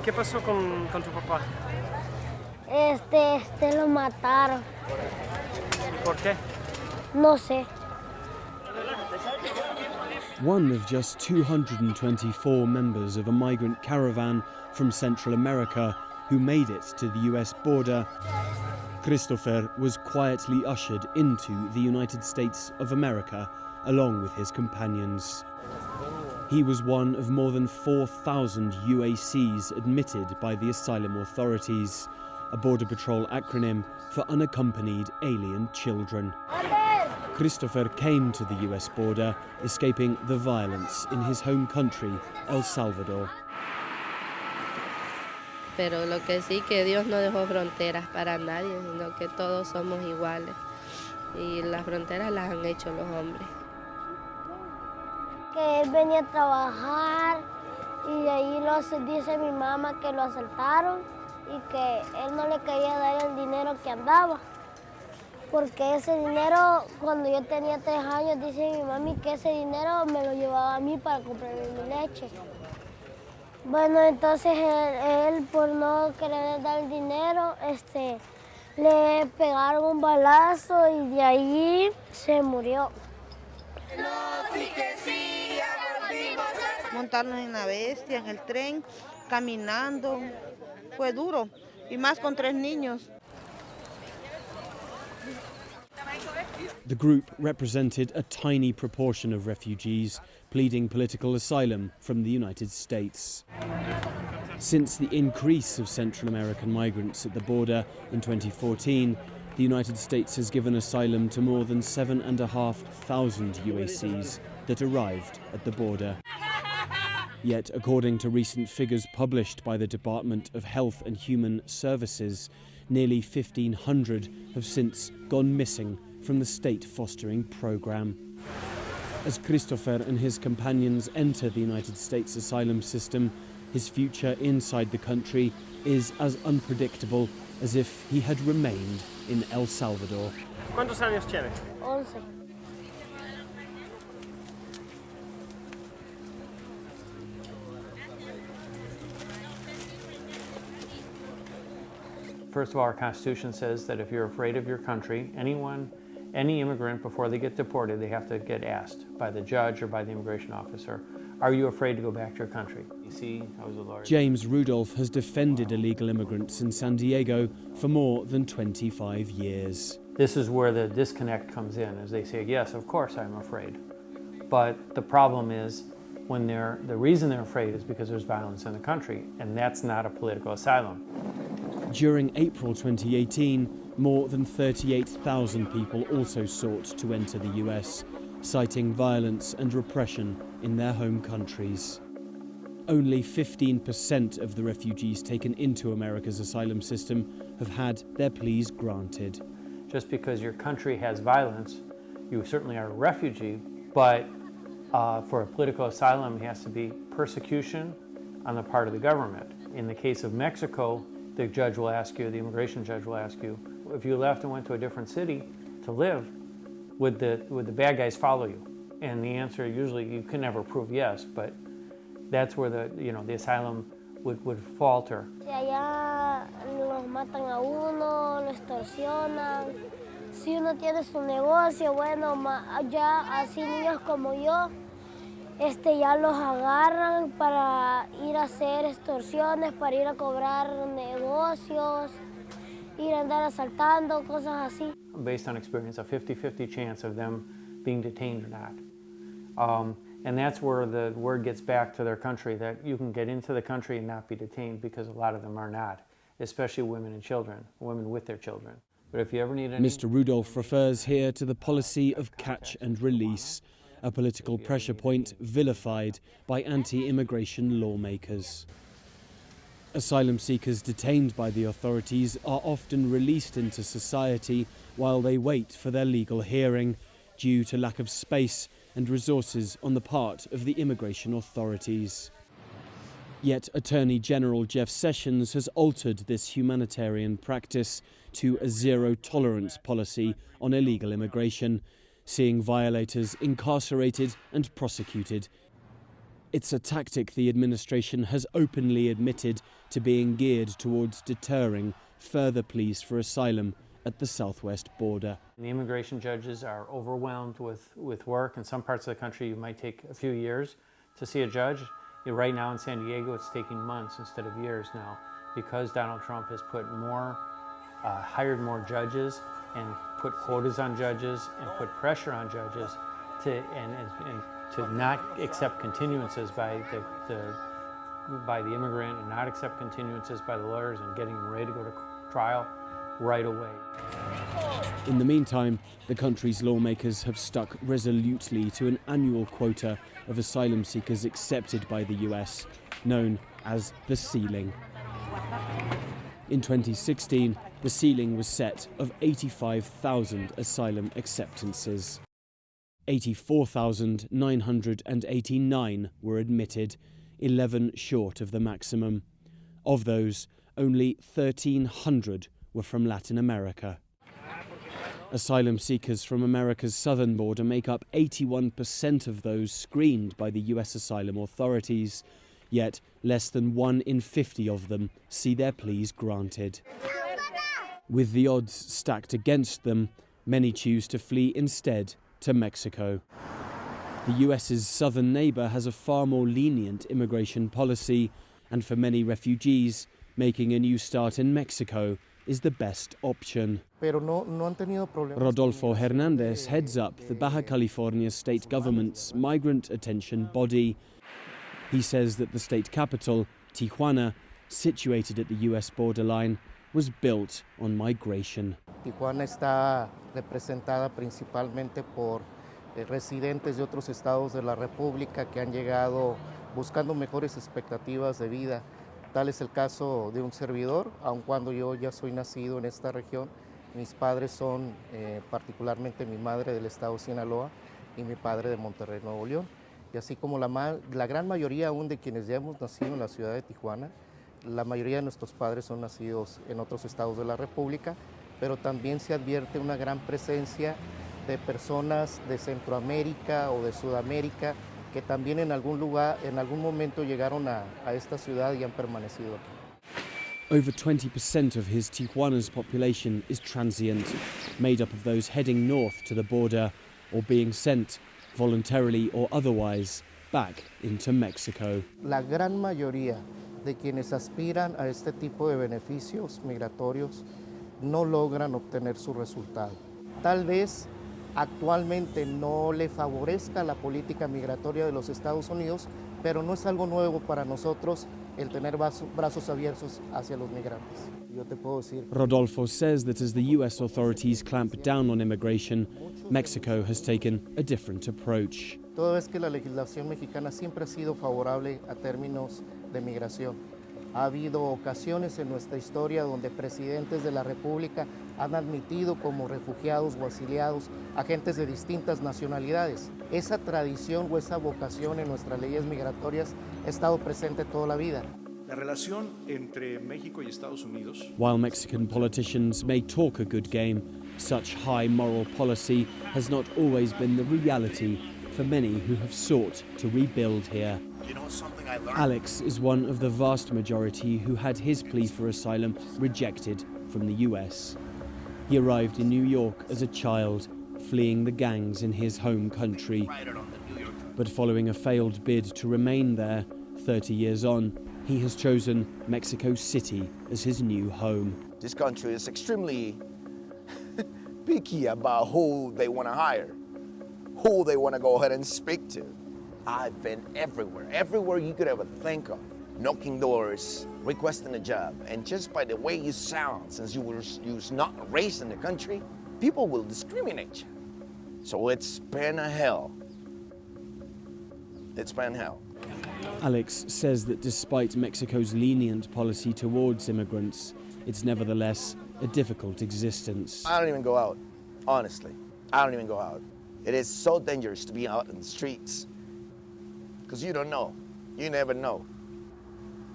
¿Qué pasó con tu papá? Lo mataron. ¿Por qué? No sé. One of just 224 members of a migrant caravan from Central America who made it to the US border, Christopher was quietly ushered into the United States of America along with his companions. He was one of more than 4,000 UACs admitted by the asylum authorities, a Border Patrol acronym for Unaccompanied Alien Children. Christopher came to the US border, escaping the violence in his home country, El Salvador. Pero lo que sí, que Dios no dejó fronteras para nadie, sino que todos somos iguales. Y las fronteras las han hecho los hombres. Que él venía a trabajar y de ahí dice mi mamá que lo asaltaron y que él no le quería dar el dinero que andaba. Porque ese dinero, cuando yo tenía 3 años, dice mi mami que ese dinero me lo llevaba a mí para comprarme mi leche. Bueno, entonces él por no querer dar el dinero, le pegaron un balazo y de ahí se murió. Montarnos en la bestia, en el tren, caminando, fue duro, y más con 3 niños. The group represented a tiny proportion of refugees pleading political asylum from the United States. Since the increase of Central American migrants at the border in 2014, the United States has given asylum to more than 7,500 UACs that arrived at the border. Yet, according to recent figures published by the Department of Health and Human Services, nearly 1,500 have since gone missing from the state fostering program. As Christopher and his companions enter the United States asylum system, his future inside the country is as unpredictable as if he had remained in El Salvador. ¿Cuántos años tiene? 11. First of all, our Constitution says that if you're afraid of your country, any immigrant, before they get deported, they have to get asked by the judge or by the immigration officer, are you afraid to go back to your country? You see, I was a lawyer. James Rudolph has defended illegal immigrants in San Diego for more than 25 years. This is where the disconnect comes in, as they say, yes, of course I'm afraid. But the problem is, the reason they're afraid is because there's violence in the country, and that's not a political asylum. During April 2018, more than 38,000 people also sought to enter the US, citing violence and repression in their home countries. Only 15% of the refugees taken into America's asylum system have had their pleas granted. Just because your country has violence, you certainly are a refugee, but for a political asylum, it has to be persecution on the part of the government. In the case of Mexico, the judge will ask you, the immigration judge will ask you, if you left and went to a different city to live, would the bad guys follow you? And the answer usually, you can never prove yes, but that's where the asylum would falter. Allá los matan a uno, lo extorsionan. Si uno tiene su negocio, bueno, ya así niños como yo, ya los agarran para ir a hacer extorsiones, para ir a cobrar negocios, ir a andar asaltando, cosas así. Based on experience, a 50-50 chance of them being detained or not. And that's where the word gets back to their country, that you can get into the country and not be detained, because a lot of them are not, especially women and children, women with their children. But if you ever need any... Mr. Rudolph refers here to the policy of catch and release, a political pressure point vilified by anti-immigration lawmakers. Asylum seekers detained by the authorities are often released into society while they wait for their legal hearing, due to lack of space and resources on the part of the immigration authorities. Yet Attorney General Jeff Sessions has altered this humanitarian practice to a zero-tolerance policy on illegal immigration, seeing violators incarcerated and prosecuted. It's a tactic the administration has openly admitted to being geared towards deterring further pleas for asylum at the southwest border. The immigration judges are overwhelmed with work. In some parts of the country, you might take a few years to see a judge. Right now in San Diego, it's taking months instead of years now, because Donald Trump has put hired more judges and put quotas on judges and put pressure on judges to not accept continuances by the immigrant and not accept continuances by the lawyers and getting them ready to go to trial right away. In the meantime, the country's lawmakers have stuck resolutely to an annual quota of asylum seekers accepted by the US, known as the ceiling. In 2016, the ceiling was set of 85,000 asylum acceptances. 84,989 were admitted, 11 short of the maximum. Of those, only 1,300 were from Latin America. Asylum seekers from America's southern border make up 81% of those screened by the US asylum authorities, yet less than 1 in 50 of them see their pleas granted. With the odds stacked against them, many choose to flee instead to Mexico. The US's southern neighbour has a far more lenient immigration policy, and for many refugees, making a new start in Mexico is the best option. Rodolfo Hernandez heads up the Baja California state government's migrant attention body. He says that the state capital, Tijuana, situated at the US borderline, was built on migration. Tijuana está representada principalmente por residentes de otros estados de la República que han llegado buscando mejores expectativas de vida. Tal es el caso de un servidor, aun cuando yo ya soy nacido en esta región. Mis padres son particularmente mi madre del estado de Sinaloa y mi padre de Monterrey, Nuevo León. Y así como la gran mayoría aún de quienes ya hemos nacido en la ciudad de Tijuana, la mayoría de nuestros padres son nacidos en otros estados de la República, pero también se advierte una gran presencia de personas de Centroamérica o de Sudamérica que también en algún momento llegaron a esta ciudad y han permanecido aquí. Over 20% of his Tijuana's population is transient, made up of those heading north to the border or being sent, voluntarily or otherwise, back into Mexico. La gran mayoría de quienes aspiran a este tipo de beneficios migratorios no logran obtener su resultado. Tal vez actualmente no le favorezca la política migratoria de los Estados Unidos, pero no es algo nuevo para nosotros el tener brazos abiertos hacia los migrantes. Yo te puedo decir. Rodolfo says that as the US authorities clamp down on immigration, Mexico has taken a different approach. Toda vez que la legislación mexicana siempre ha sido favorable a términos de migración. Ha habido ocasiones en nuestra historia donde presidentes de la República han admitido como refugiados o exiliados a gentes de distintas nacionalidades. Esa tradición o esa vocación en nuestras leyes migratorias ha estado presente toda la vida. La relación entre México y Estados Unidos. While Mexican politicians may talk a good game, such high moral policy has not always been the reality for many who have sought to rebuild here. Alex is one of the vast majority who had his plea for asylum rejected from the US. He arrived in New York as a child, fleeing the gangs in his home country. But following a failed bid to remain there, 30 years on, he has chosen Mexico City as his new home. This country is extremely picky about who they want to hire, who they want to go ahead and speak to. I've been everywhere you could ever think of, knocking doors, requesting a job, and just by the way you sound, since you was not raised in the country, people will discriminate you. So it's been a hell. It's been hell. Alex says that despite Mexico's lenient policy towards immigrants, it's nevertheless a difficult existence. I don't even go out, honestly. I don't even go out. It is so dangerous to be out in the streets because you don't know. You never know.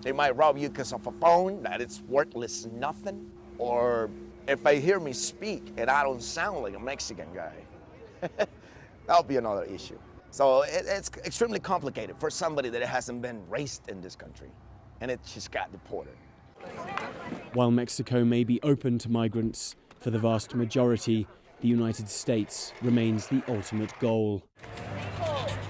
They might rob you because of a phone that it's worthless nothing, or if they hear me speak and I don't sound like a Mexican guy, that'll be another issue. So it's extremely complicated for somebody that hasn't been raised in this country, and it just got deported. While Mexico may be open to migrants, for the vast majority, the United States remains the ultimate goal.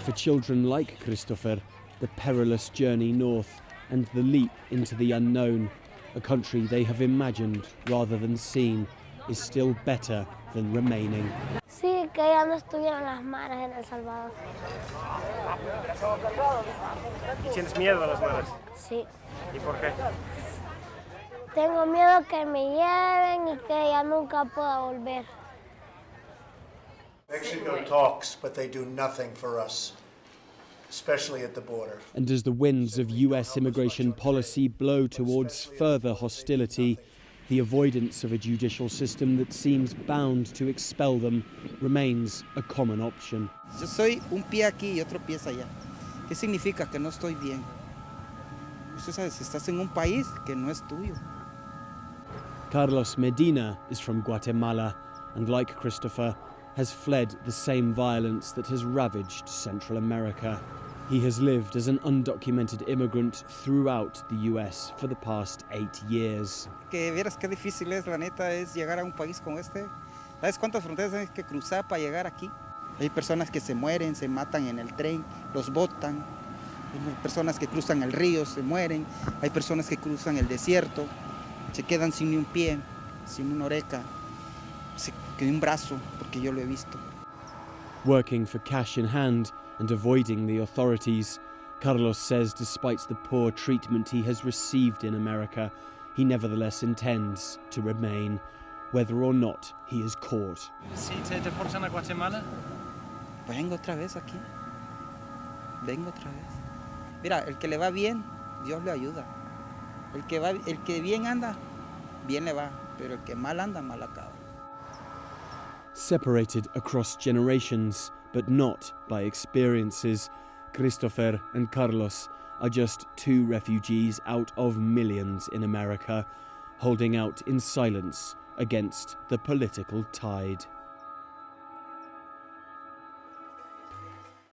For children like Christopher, the perilous journey north and the leap into the unknown, a country they have imagined rather than seen, is still better than remaining. Sí, que ya no estuvieran las maras en El Salvador. ¿Y tienes miedo a las maras? Sí. ¿Y por qué? Tengo miedo que me lleven y que ya nunca pueda volver. Mexico talks, but they do nothing for us, especially at the border. And as the winds of US immigration policy blow towards further hostility, the avoidance of a judicial system that seems bound to expel them remains a common option. Yo soy un pie aquí y otro pie allá. ¿Qué significa? Que no estoy bien. Usted sabe, si estás en un país que no es tuyo. Carlos Medina is from Guatemala and, like Christopher, has fled the same violence that has ravaged Central America. He has lived as an undocumented immigrant throughout the US for the past 8 years. Que vieras qué difícil es, la neta, es llegar a un país como este. ¿Sabes cuántas fronteras hay que cruzar para llegar aquí? Hay personas que se mueren, se matan en el tren, los botan. Hay personas que cruzan el río, se mueren. Hay personas que cruzan el desierto, se quedan sin ni un pie, sin una oreja, sin un brazo, porque yo lo he visto. Working for cash in hand and avoiding the authorities, Carlos says despite the poor treatment he has received in America, he nevertheless intends to remain, whether or not he is caught. Si te deportan a Guatemala? Vengo otra vez aquí. Vengo otra vez. Mira, el que le va bien, Dios le ayuda. El que bien anda, bien le va, pero el que mal anda, mal acaba. Separated across generations, but not by experiences, Christopher and Carlos are just 2 refugees out of millions in America, holding out in silence against the political tide.